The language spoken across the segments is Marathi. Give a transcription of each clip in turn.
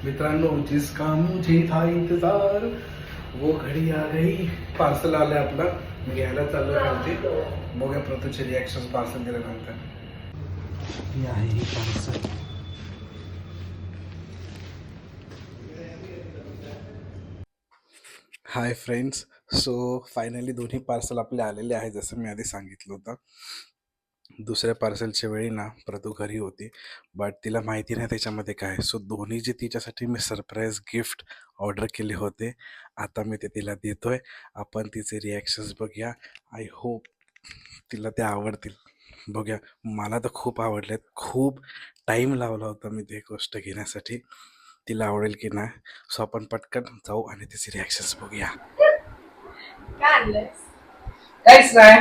मित्रांनो, जिसका मुझे था इंतजार वो घड़ी आ गई. पार्सल आलंय आपलं, मी घ्यायला चाललोय खालती. बघूया प्रतूचे रिॲक्शन पार्सल दिल्यानंतर. ही आहे ही parcel. Hi friends, so finally दोन्ही पार्सल आपले आलेले आहे. जसं मी आधी सांगितलं होतं, दुसऱ्या पार्सलच्या वेळी ना प्रतू घरी होती, बट तिला माहिती नाही त्याच्यामध्ये काय. सो दोन्ही जे तिच्यासाठी मी सरप्राईज गिफ्ट ऑर्डर केले होते, आता मी ते तिला देतोय. आपण तिचे रिॲक्शन्स बघूया. आय होप तिला ते आवडतील. बघूया. मला तर खूप आवडलेत. खूप टाईम लावला होता मी ते गोष्ट घेण्यासाठी. तिला आवडेल की नाही. सो आपण पटकन जाऊ आणि तिचे रिॲक्शन्स बघूया. काय आणलंयस? काहीच नाही.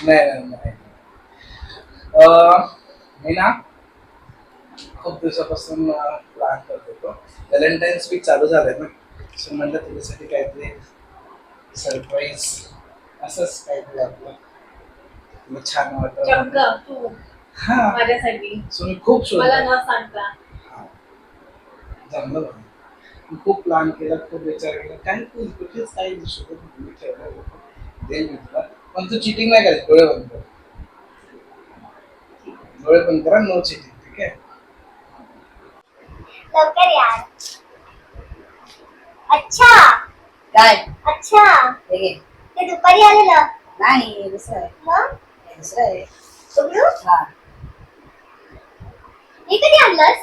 नाही. मी ना खूप दिवसापासून प्लॅन करत होतो. व्हॅलेंटाईन्स वीक चालू झालंय ना, सो म्हटलं तुझ्यासाठी काहीतरी सरप्राईज असंच काहीतरी आपलं तुला छान वाटतं. चक्क तू हा, माझ्यासाठी सो मी खूप मला शोधलं. न सांगता. जमलं बघ. मी खूप प्लॅन केला, खूप विचार केला. काय तू कुठेच काही शोधत मी ठेवलं देईल मी तुला, पण तू चिटिंग नाही करायची. डोळे बंद कर. डोळे बंद करा. No cheating. ठीक आहे. लवकर यार. अच्छा काय अच्छा, हे घे. ते दुपारी आलेलं नाही दुसरं आहे. मग हे दुसरं आहे. उघडू. हा हे कधी आणलंस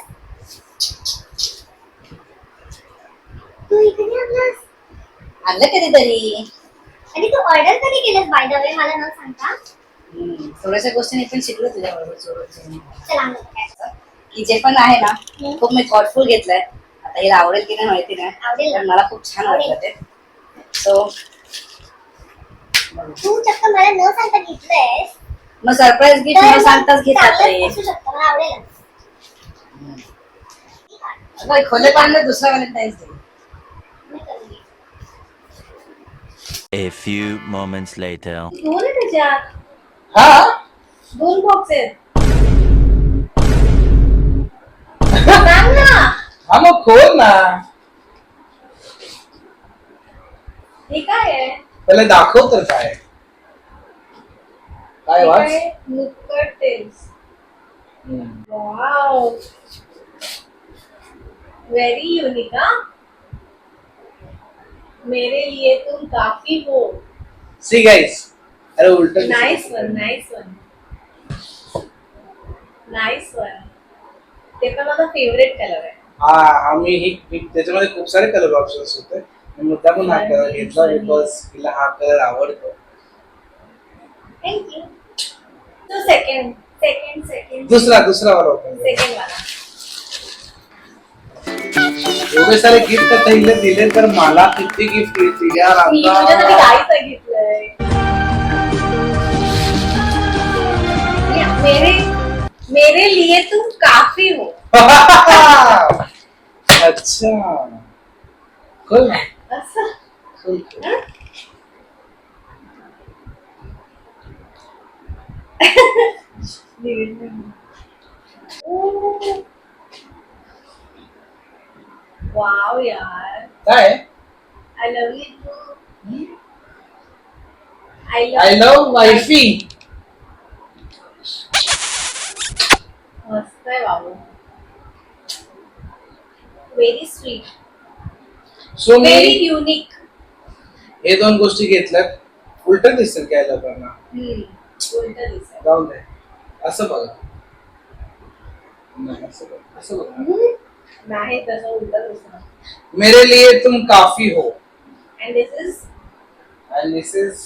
तू? हे कधी आणलंस? आणलं कधीतरी. आणि तू ऑर्डर कधी केलंस बाय द वे, मला न सांगता? थोड्याशा गोष्टी मी पण शिकलो तुझ्या बरोबर सोबत. चला आणलं काय. की जे पण आहे ना खूप मी थॉटफुल घेतलंय. आता हिला आवडेल की नाही माहिती नाही, आवडेल. पण मला खूप छान वाटलं ते. सो तू चक्क मला न सांगता घेतलंयस. मग सरप्राईज गिफ्ट न सांगताच घेतात चांगलंच रे. असू शकतं, मला आवडेल. अगं, खोले पाडलं दुसरा व्हॅलेंटाईन्स डे. मी करेन. A few moments later. दोन आहे त्याच्यात. हा, 2 बॉक्स आहेत. सांग ना. हा मग खोल ना. हे काय आहे? पहिले दाखव तर काय काय हे वाच. काय? नुक्कड टेल्स. Wow, very unique. हाँ, मेरे लिए तुम काफी हो. सी गाइस, अरे उलट nice one, nice one, nice one. ते पण माझा फेवरेट कलर आहे. हा, आम्ही ही त्याच्यामध्ये खूप सारे कलर ऑप्शन्स होते. मी मुद्दा पण हा कलर घेतला बिकॉज तिला हा कलर आवडतो. Thank you. तो सेकंड दुसरा वाला ओपन कर. सेकंड वाला. एवढे सारे गिफ्ट आता हिला दिले तर मला किती गिफ्ट येतील यार मी तुझ्यासाठी आता. काय सांगितलंय? मेरे मेरे लिए तुम काफी हो. अच्छा, खोल ना. असं. खोल. वाव यार, काय I love you. I love wifey. मस्त आहे बाबू. व्हेरी स्वीट, सो मी व्हेरी युनिक. हे दोन गोष्टी घेतल्यात. उलट दिसेल काय लोकांना. उलट दिसत. जाऊन दे. असं बघा. नाही, असं बघा. असं बघा. नाही तसं उलट दिसत. मेरे लिए तुम काफी हो. And this is And this is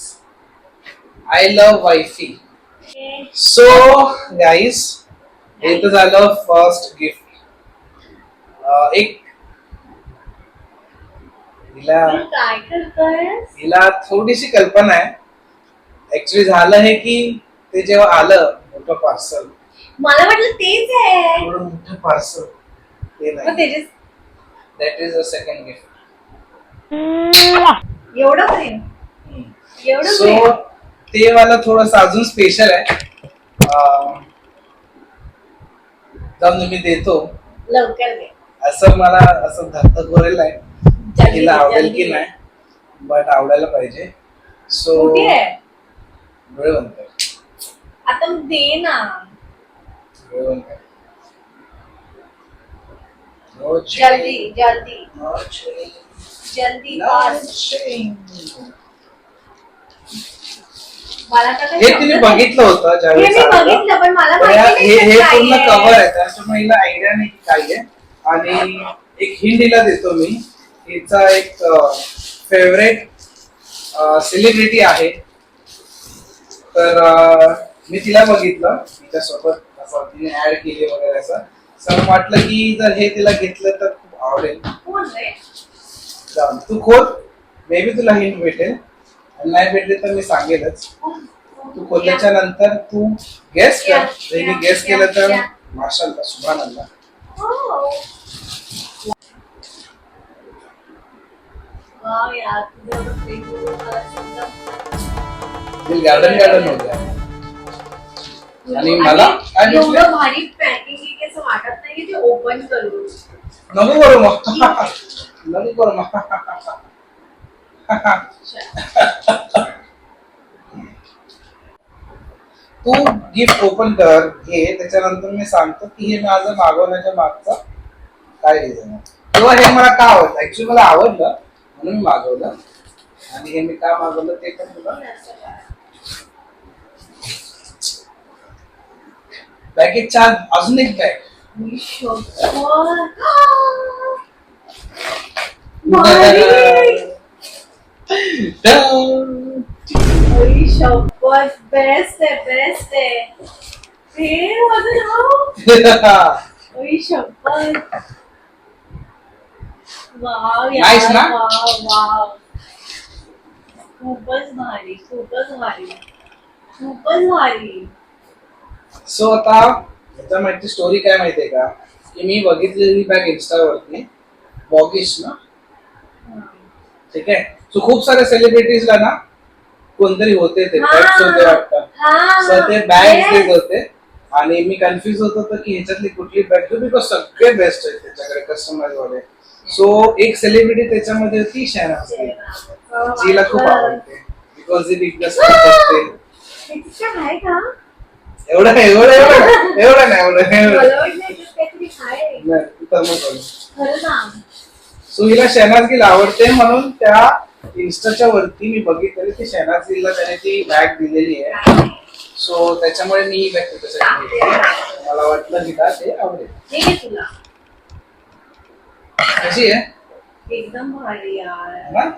I love wifey. So guys, हे तर झालं फर्स्ट गिफ्ट. एक काय करतोयस? हिला थोडीशी कल्पना आहे. ऍक्च्युली झालं हे की ते जेव्हा आलं मोठं पार्सल, मला वाटलं तेच आहे. एवढं मोठं पार्सल ते मग नाही. त्याचे that is a second gift. एवढं प्रेम, एवढं सो प्रेम. ते वाला थोडस अजून स्पेशल आहे. जाऊन मी देतो लवकर दे. असं मला असं धक्का आहे जल्दी तिला दे, आवडेल जल्दी की दे. नाही बट आवडायला पाहिजे सो कुठे आहे? वेळ बनतोय आता दे ना. वेळ बनतोय No जल्दी change, जल्दी no change, जल्दी no फास्ट. change. मला तर काही हे तिने समजत नाही. बघितलं होतं हे ज्यावेळेस मी आलं. बघितलं पण मला पण माहिती हे नाही हे ते काय पूर्ण आहे. कव्हर आहे त्याच्यामुळे हिला आयडिया नाही की काय आहे आणि एक हिंट हिला देतो मी हिचा एक फेवरेट सेलिब्रिटी आहे तर मी तिला बघितलं तिच्यासोबत असं तिने ऍड केली वगैरे असं तर वाटलं की जर हे तिला घेतलं तर खूप आवडेल कोण रे? जाऊन तू खोल मे बी तुला हिंट भेटेल आणि नाही भेटले तर मी सांगेलच तू खोलल्याच्या नंतर तू गेस कर Yeah, जर मी yeah, गेस केलं तर yeah. माशाल्लाह सुभानअल्लाह Oh. वाव यार, तुझं एवढं प्रेम बघून मला एकदम- दिल गार्डन गार्डन हो गया आणि मला काय भेटलं? एवढं भारी पॅकिंग की असं वाटत नाही की ते ओपन करू. नको करू मग नको करू मग तू गिफ्ट ओपन कर घे त्याच्यानंतर मी सांगतो की हे माझं मागवण्याच्या मागचा काय रिझन आहे किंवा हे मला का आवडलं ऍक्च्युली मला आवडलं म्हणून मी मागवलं आणि हे मी का मागवलं ते पण तुला बॅगेत छान अजून एक बॅग मी शपथ. भारी. आई शपथ, बेस्ट आहे बेस्ट आहे. हे माझं नाव. आई शपथ. वाव Nice यार, ना? Wow wow. खूपच भारी खूपच भारी खूपच भारी. सो आता याच्यामागची स्टोरी काय माहितीये का की मी बघितलेली बॅग इन्स्टावरती बॉगिश ना ठीक आहे सो खूप साऱ्या सेलिब्रिटीजला ना कोणतरी होते ते हा. बॅग्स होते वाटतं हा. सो ते बॅग Yes. देत होते आणि मी कन्फ्युज होत होतो की ह्याच्यातली कुठली बॅग घेऊ बिकॉज सगळे बेस्ट आहेत त्याच्याकडे कस्टमाइज वाले सो एक सेलिब्रिटी त्याच्यामध्ये होती शहनाज गिल. जिला खूप आवडते बिकॉज ती बिग बॉस बघते इतकं आहे का? एवढं नाही एवढं एवढं एवढं नाही एवढं एवढं मला वाटलं याच्यात काहीतरी आहे. नाही तर मग करू. खरं सांग. सो हिला शहनाज गिल आवडते म्हणून त्या इन्स्टाच्या वरती मी बघितलेली की शहनाज गिलला त्याने ती बॅग दिलेली आहे सो त्याच्यामुळे मी ही बॅग त्याच्यासाठी घेतली. मला वाटलं हिला ते आवडेल हे घे तुला. कशी आहे एकदम भारी यार. है ना?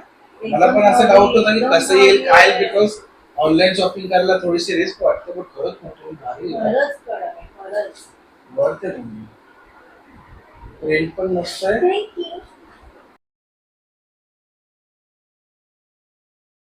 मला पण असं डाऊट होता की कसं येईल काय बिकॉज ऑनलाईन शॉपिंग करायला थोडीशी रिस्क वाटते पण खरंच मोठी भारी आहे. खरंच कडक आहे खरंच. वर्थ आहे प्रिंट पण मस्त आहे Thank you.